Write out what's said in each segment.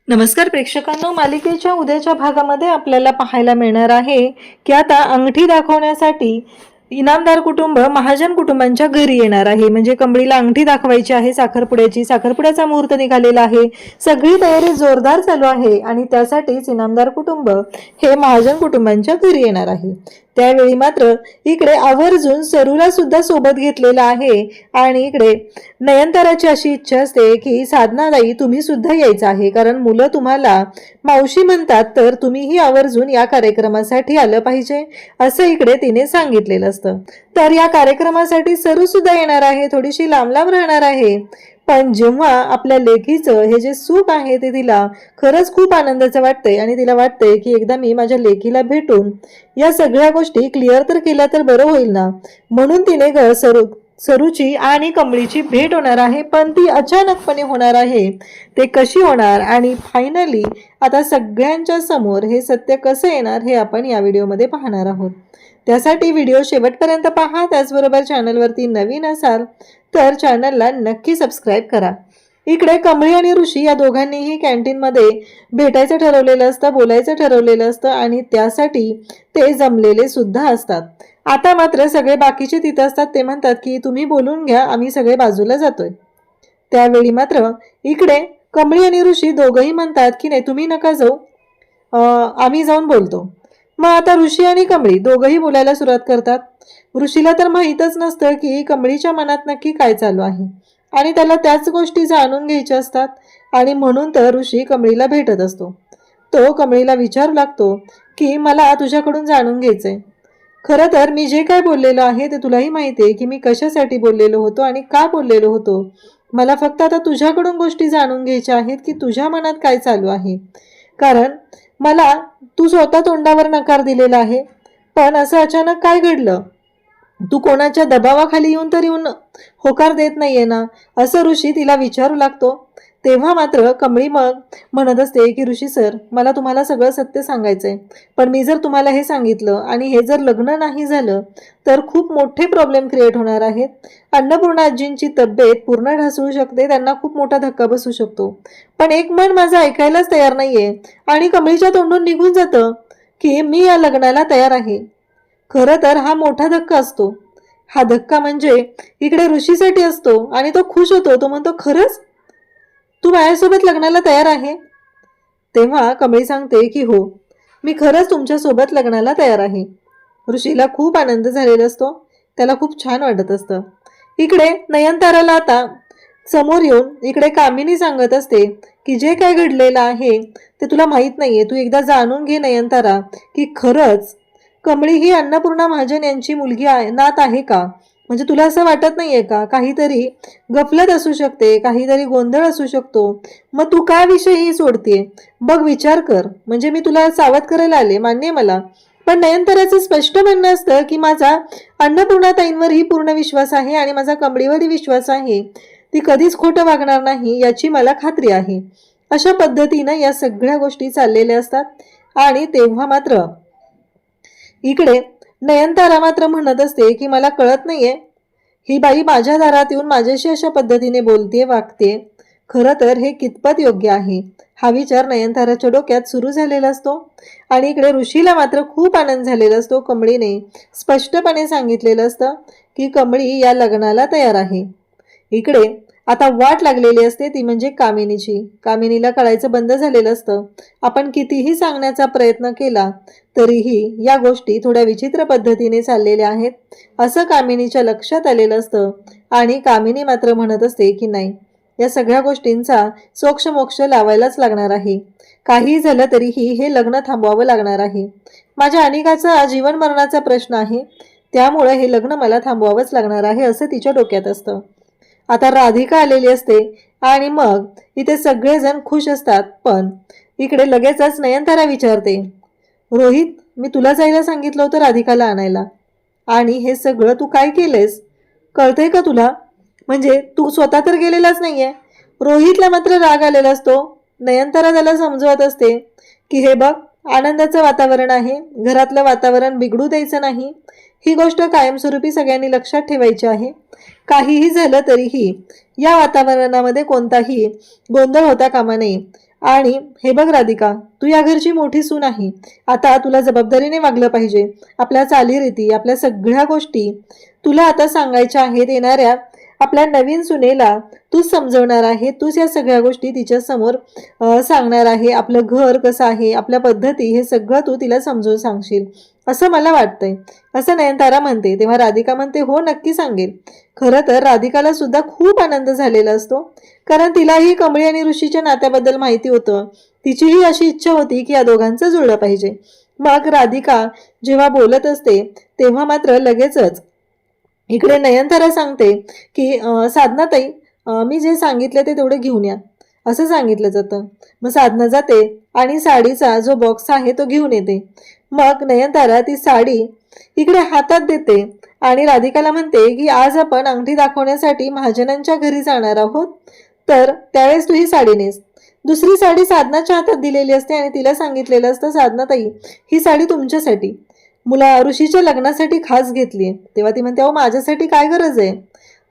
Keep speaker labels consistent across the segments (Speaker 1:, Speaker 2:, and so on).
Speaker 1: नमस्कार प्रेक्षकांनो, मालिकेच्या उद्याच्या भागामध्ये आपल्याला पाहायला मिळणार आहे की आता अंगठी दाखवण्यासाठी इनामदार कुटुंब महाजन कुटुंबांच्या घरी येणार आहे। म्हणजे कंबळीला अंगठी दाखवायची आहे साखरपुड्याची। साखरपुड्याचा मुहूर्त निघालेला आहे, सगळी तयारी जोरदार चालू आहे आणि त्यासाठीच इनामदार कुटुंब हे महाजन कुटुंबांच्या घरी येणार आहे। त्यावेळी मात्र इकडे आवर्जून सरूला सुद्धा सोबत घेतलेला आहे आणि इकडे नयनताराची अशी इच्छा असते की साधनाताई तुम्ही सुद्धा यायचं आहे, कारण मुलं तुम्हाला मावशी म्हणतात, तर तुम्हीही आवर्जून या कार्यक्रमासाठी आलं पाहिजे असं इकडे तिने सांगितलेलं असतं। तर या कार्यक्रमासाठी सरू सुद्धा येणार आहे, थोडीशी लांब लांब राहणार आहे। पण जेव्हा आपल्या लेकीचं हे जे सुख आहे ते तिला खरंच खूप आनंदाचं वाटतंय आणि तिला वाटतंय की एकदा मी माझ्या लेकीला भेटून या सगळ्या गोष्टी क्लिअर तर केल्या तर बरं होईल ना, म्हणून तिने सरूची आणि कमळीची भेट होणार आहे। पण ती अचानकपणे होणार आहे, ते कशी होणार आणि फायनली आता सगळ्यांच्या समोर हे सत्य कसं येणार हे आपण या व्हिडिओमध्ये पाहणार आहोत। त्यासाठी व्हिडिओ शेवटपर्यंत पहा। त्याचबरोबर चॅनलवरती नवीन असाल तर चॅनलला नक्की सबस्क्राईब करा। इकडे कमळी आणि ऋषी या दोघांनीही कॅन्टीनमध्ये भेटायचं ठरवलेलं असतं, बोलायचं ठरवलेलं असतं आणि त्यासाठी ते जमलेले सुद्धा असतात। आता मात्र सगळे बाकीचे तिथे असतात, ते म्हणतात की तुम्ही बोलून घ्या, आम्ही सगळे बाजूला जातोय। त्यावेळी मात्र इकडे कमळी आणि ऋषी दोघंही म्हणतात की नाही तुम्ही नका जाऊ, आम्ही जाऊन बोलतो। मग आता ऋषी आणि कमळी दोघंही बोलायला सुरुवात करतात। ऋषीला तर माहीतच नसतं की कमळीच्या मनात नक्की काय चालू आहे आणि त्याला त्याच गोष्टी जाणून घ्यायच्या असतात आणि म्हणून तर ऋषी कमळीला भेटत असतो। तो कमळीला विचारू लागतो की मला तुझ्याकडून जाणून घ्यायचंय, खरं तर मी जे काय बोललेलो आहे ते तुलाही माहिती आहे की मी कशासाठी बोललेलो होतो आणि का बोललेलो होतो। मला फक्त आता तुझ्याकडून गोष्टी जाणून घ्यायच्या आहेत की तुझ्या मनात काय चालू आहे, कारण मला तू स्वतः तोंडावर नकार दिलेला आहे, पण असं अचानक काय घडलं, तू कोणाच्या दबावाखाली येऊन होकार देत नाहीये ना, असं ऋषी तिला विचारू लागतो। तेव्हा मात्र कमळी मग म्हणत असते की ऋषी सर, मला तुम्हाला सगळं सत्य सांगायचंय, पण मी जर तुम्हाला हे सांगितलं आणि हे जर लग्न नाही झालं तर खूप मोठे प्रॉब्लेम क्रिएट होणार आहेत। अन्नपूर्णा आजींची तब्येत पूर्ण ढासळू शकते, त्यांना खूप मोठा धक्का बसू शकतो। पण एक मन माझं ऐकायलाच तयार नाहीये आणि कमळीच्या तोंडून निघून जातं की मी या लग्नाला तयार आहे। खरं तर हा मोठा धक्का असतो, हा धक्का म्हणजे इकडे ऋषीसाठी असतो आणि तो खुश होतो, तो म्हणतो खरंच तू माझ्यासोबत लग्नाला तयार आहे। तेव्हा कमळी सांगते की हो, मी खरंच तुमच्या सोबत लग्नाला तयार आहे। ऋषीला खूप आनंद झालेला असतो, त्याला खूप छान वाटत असतं। इकडे नयनताराला आता समोर येऊन इकडे कामिनी सांगत असते की जे काय घडलेलं आहे ते तुला माहित नाहीये, तू एकदा जाणून घे नयनतारा की खरंच कमळी ही अन्नपूर्णा महाजन यांची मुलगी आहे, नात आहे का, म्हणजे तुला असं वाटत नाहीये का काहीतरी गफलत असू शकते, काहीतरी गोंधळ असू शकतो, मग तू काय विषय ही सोडतीये, बघ विचार कर। म्हणजे मी तुला सावध करायला आले, मान्य मला, पण नयनताराचं स्पष्ट म्हणणं असतं की माझा अन्नपूर्णाताईंवरही पूर्ण विश्वास आहे आणि माझा कमळीवरही विश्वास आहे, ती कधीच खोटं वागणार नाही याची मला खात्री आहे। अशा पद्धतीनं या सगळ्या गोष्टी चाललेल्या असतात आणि तेव्हा मात्र इकडे नयनतारा मात्र म्हणत असते की मला कळत नाहीये, ही बाई माझ्या दारात येऊन माझ्याशी अशा पद्धतीने बोलते वागते, खरं तर हे कितपत योग्य आहे, हा विचार नयनताराच्या डोक्यात सुरू झालेला असतो। आणि इकडे ऋषीला मात्र खूप आनंद झालेला असतो, कमळीने स्पष्टपणे सांगितलेलं असतं की कमळी या लग्नाला तयार आहे। इकडे आता वाट लागलेली असते ती म्हणजे कामिनीची। कामिनीला कळायचं बंद झालेलं असतं, आपण कितीही सांगण्याचा प्रयत्न केला तरीही या गोष्टी थोड्या विचित्र पद्धतीने चाललेल्या आहेत असं कामिनीच्या लक्षात आलेलं असतं आणि कामिनी मात्र म्हणत असते की नाही, या सगळ्या गोष्टींचा सोक्षमोक्ष लावायलाच लागणार आहे, काही झालं तरीही हे लग्न थांबवावं लागणार आहे। माझ्या अनिकाचा जीवन मरणाचा प्रश्न आहे, त्यामुळे हे लग्न मला थांबवावंच लागणार आहे असं तिच्या डोक्यात असतं। आता राधिका आलेली असते आणि मग इथे सगळेजण खुश असतात, पण इकडे लगेचच नयनतारा विचारते, रोहित मी तुला जायला सांगितलं होतं राधिकाला आणायला, आणि हे सगळं तू काय केलेस, कळतंय का तुला, म्हणजे तू स्वतः तर गेलेलाच नाहीये। रोहितला मात्र राग आलेला असतो। नयनतारा त्याला समजवत असते की हे बघ, आनंदाचं वातावरण आहे, घरातलं वातावरण बिघडू द्यायचं नाही, ही गोष्ट कायमस्वरूपी सगळ्यांनी लक्षात ठेवायची आहे। काहीही झालं तरीही या वातावरणामध्ये कोणताही गोंधळ होता कामा नये आणि हे बघ राधिका, तू या घरची मोठी सून आहे. आता तुला जबाबदारीने वागलं पाहिजे. आपल्या चालीरीती, आपल्या सगळ्या गोष्टी तुला आता सांगायच्या आहेत. येणाऱ्या आपल्या नवीन सुनेला तूच समजवणार आहे. तूच या सगळ्या गोष्टी तिच्या समोर सांगणार आहे. आपलं घर कसं आहे, आपल्या पद्धती, हे सगळं तू तिला समजून सांगशील असं मला वाटतंय, असं नयनतारा म्हणते. तेव्हा राधिका म्हणते, हो नक्की सांगेल. खरं तर राधिकाला सुद्धा खूप आनंद झालेला असतो, कारण तिलाही कमळी आणि ऋषीच्या नात्याबद्दल माहिती होतं. तिचीही अशी इच्छा होती की या दोघांचं जुळलं पाहिजे. मग राधिका जेव्हा बोलत असते तेव्हा मात्र लगेचच इकडे नयनतारा सांगते की साधनाताई, मी जे सांगितलं ते तेवढं घेऊन या, असं सांगितलं जातं. मग साधना जाते आणि साडीचा जो बॉक्स आहे तो घेऊन येते. मग नयनतारा ती साडी इकडे हातात देते आणि राधिकाला म्हणते की आज आपण अंगठी दाखवण्यासाठी महाजनांच्या घरी जाणार आहोत, तर त्यावेळेस तू ही साडी नेस. दुसरी साडी साधनाच्या हातात दिलेली असते आणि तिला सांगितलेलं असतं, साधनाताई ही साडी तुमच्यासाठी, मुला ऋषीच्या लग्नासाठी खास घेतली. तेव्हा ती म्हणते, अहो माझ्यासाठी काय गरज आहे.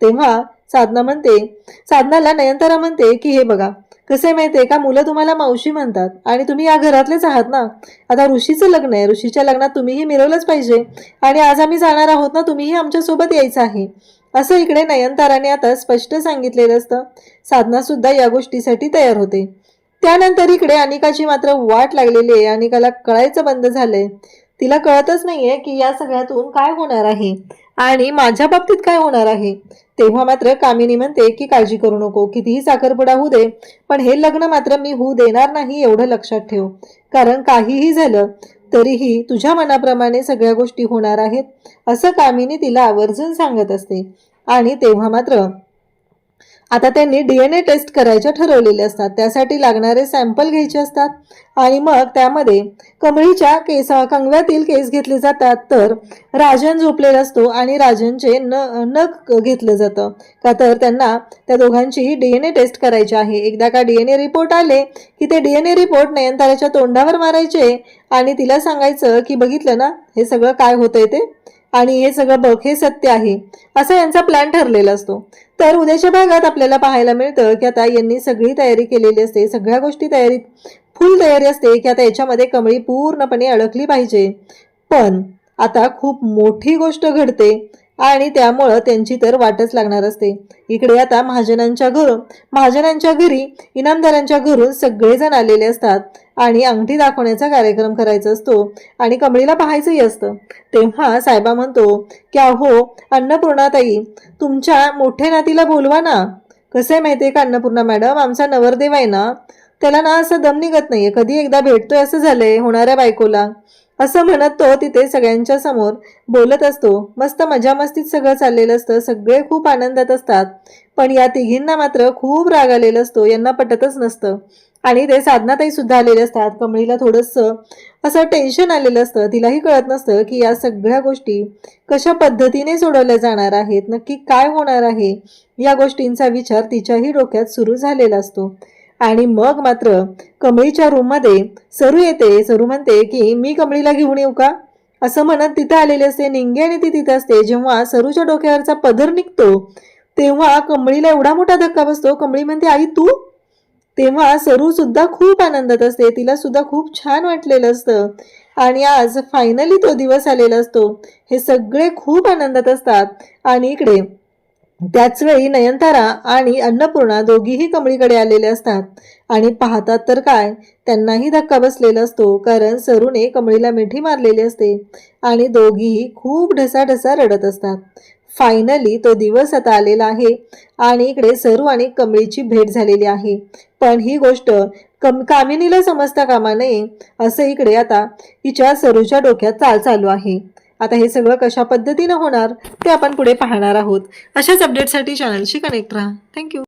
Speaker 1: तेव्हा साधनाला नयनतारा म्हणते की हे बघा, कसं आहे माहितीये का, मुलं तुम्हाला मावशी म्हणतात आणि तुम्ही या घरातलेच आहात ना. आता ऋषीचं लग्न आहे, ऋषीच्या लग्नात तुम्हीही मिरवलंच पाहिजे आणि आज आम्ही जाणार आहोत ना, तुम्हीही आमच्या सोबत यायचं आहे, असं इकडे नयनताराने आता स्पष्ट सांगितलेलं असतं. साधना सुद्धा या गोष्टीसाठी तयार होते. त्यानंतर इकडे अनिकाची मात्र वाट लागलेली आहे. अनिकाला कळायचं बंद झालंय. तिला कळतच नाहीये की या सगळ्यातून काय होणार आहे आणि माझ्या बाबतीत काय होणार आहे. तेव्हा मात्र कामिनी म्हणते की काळजी करू नको, कितीही साखरपुडा होऊ दे, पण हे लग्न मात्र मी होऊ देणार नाही, एवढं लक्षात ठेव. कारण काहीही झालं तरीही तुझ्या मनाप्रमाणे सगळ्या गोष्टी होणार आहेत, असं कामिनी तिला आवर्जून सांगत असते. आणि तेव्हा मात्र आता त्यांनी DNA टेस्ट करायचे ठरवलेले असतात. त्यासाठी लागणारे सॅम्पल घ्यायचे असतात आणि मग त्यामध्ये कमळीच्या कंगव्यातील केस घेतले जातात. तर राजन झोपलेला असतो आणि राजनचे नख घेतलं जातं, का तर त्यांना त्या दोघांचीही DNA टेस्ट करायची आहे. एकदा का DNA रिपोर्ट आले की ते DNA रिपोर्ट नयनताराच्या तोंडावर मारायचे आणि तिला सांगायचं की बघितलं ना हे सगळं काय होतंय ते, आणि हे सगळं बघ, हे सत्य आहे, असा यांचा प्लॅन ठरलेला असतो. तर उद्याच्या भागात आपल्याला पाहायला मिळतं की आता यांनी सगळी तयारी केलेली असते, सगळ्या गोष्टी फुल तयारी असते की आता याच्यामध्ये कमळी पूर्णपणे अडकली पाहिजे. पण आता खूप मोठी गोष्ट घडते आणि त्यामुळं त्यांची तर वाटच लागणार असते. इकडे आता महाजनांच्या घरी इनामदारांच्या घरून सगळेजण आलेले असतात आणि अंगठी दाखवण्याचा कार्यक्रम करायचा असतो आणि कमळीला पाहायचंही असतं. तेव्हा साहेबा म्हणतो की अहो अन्नपूर्णाताई, तुमच्या मोठ्या नातीला बोलवा ना. कसं आहे माहिती आहे का अन्नपूर्णा मॅडम, आमचा नवरदेव आहे ना, त्याला ना असं दम निघत नाहीये, कधी एकदा भेटतोय असं झालंय होणाऱ्या बायकोला, असं म्हणत तो तिथे सगळ्यांच्या समोर बोलत असतो. मस्त मजा मस्तीत सगळं चाललेलं असतं, सगळे खूप आनंदात असतात. पण या तिघींना मात्र खूप राग आलेला असतो, यांना पटतच नसतं. आणि ते साधनाताई सुद्धा आलेले असतात. कमळीला थोडंसं असं टेन्शन आलेलं असतं, तिलाही कळत नसतं की या सगळ्या गोष्टी कशा पद्धतीने सोडवल्या जाणार आहेत, नक्की काय होणार आहे, या गोष्टींचा विचार तिच्याही डोक्यात सुरू झालेला असतो. आणि मग मात्र कमळीच्या रूममध्ये सरू येते. सरू म्हणते की मी कमळीला घेऊन येऊ का, असं म्हणत तिथे आलेले असते निंगे आणि ती तिथे असते. जेव्हा सरूच्या डोक्यावरचा पदर निघतो तेव्हा कमळीला एवढा मोठा धक्का बसतो. कमळी म्हणते, आई तू. तेव्हा सरू सुद्धा खूप आनंदात असते, तिला सुद्धा खूप छान वाटलेलं असतं आणि आज फायनली तो दिवस आलेला असतो. हे सगळे खूप आनंदात असतात आणि इकडे त्याच वेळी नयनतारा आणि अन्नपूर्णा दोघीही कमळीकडे आलेले असतात आणि पाहतात तर काय, त्यांनाही धक्का बसलेला असतो, कारण सरूने कमळीला मिठी मारलेली असते आणि दोघीही खूप ढसाढसा रडत असतात. फायनली तो दिवस आता आलेला आहे आणि इकडे सरू आणि कमळीची भेट झालेली आहे. पण ही गोष्ट कामिनीला समजता कामा नये, असं इकडे आता हिच्या सरूच्या डोक्यात चालू आहे. आता हे सगळं कशा पद्धतीनं होणार ते आपण पुढे पाहणार आहोत. अशाच अपडेटसाठी चॅनलशी कनेक्ट राहा. थँक्यू.